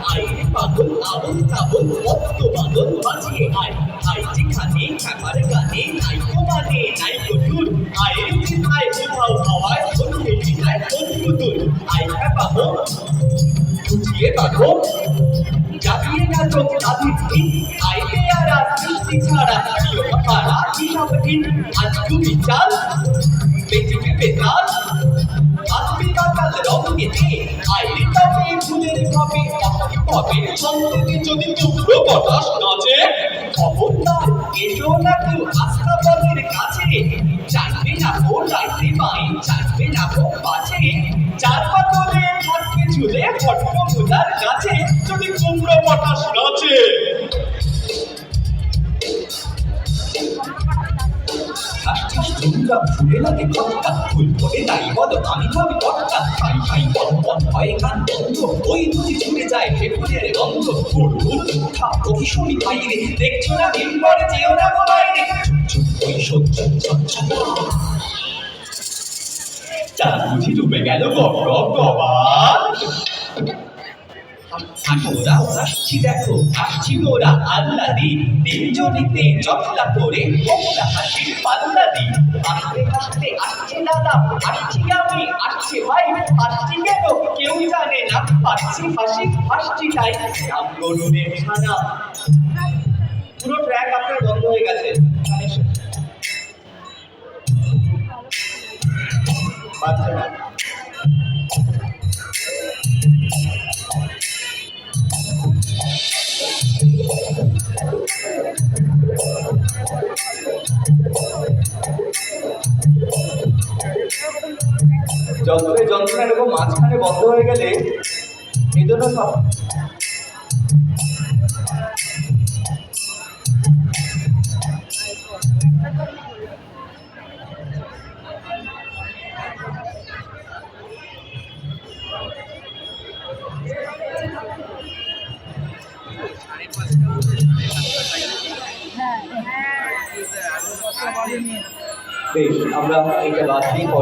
আইরে পাগল আবল তাবল মস্ত বাদল বাজিয়ে আয় আই যেখানে খাবার গানে নাই তো মানে নাই তো দূর আইরে চিন্তায় কোথাও হাওয়ায় বন্ধে চিন্তায় বন্ধু দূর আই পাবো বুঝিয়ে পাবো জাগিয়ে গেল স্বাধীন দিন আইরে আর সৃষ্টি ছাড়া প্রিয় পাড়া হিসাব দিন আজ তুমি চাল বেঁচে বেতাল আসবি কাকাল রঙেতে আইরে তবে ফুলের ভাবে হবে সন্দেহে যদি চুপ্র বাতাস নাচে খবরদার এসো না কেউ আস্থাপনের কাছে চাইবে না গো লাইতে মাই চাইবে না গো পাছে চার পাতলে থাকবে ঝুলে পট্ট মুদার কাছে যদি কুমড়ো বাতাস নাচে ফুলে লাগে কটকা ফুল ফোটে তাই বলো আমি ভাবি কটকা ভাই ভাই বন ভয়ে গান বন্ধ ওই দুটি ছুটে যায় ফেব্রুয়ারি গন্ধ উঠা অভিশনী বাইরে দেখছো না দিন পরে যেও না গো বাইরে চুপ ওই সহ্য চাঁদ বুঝি ডুবে গেল গবান ওরা আসছি দেখো আসছি ওরা আল্লাদি তিনজনিতে জটলা করে ওরা হাসির পাল্লাদি আসতে আসতে আসছে দাদা আসছি আমি আসছে ভাই আসছি কেন কেউ জানে না পাচ্ছি হাসি হাসছি তাই রাম গরুরের ছানা পুরো ট্র্যাক আপনার বন্ধ হয়ে গেছে বাচ্চা না যন্ত্রে যন্ত্র এরকম মাঝখানে বন্ধ হয়ে গেলে এই জন্য সব বেশ আমরা এটা বাদ দিয়ে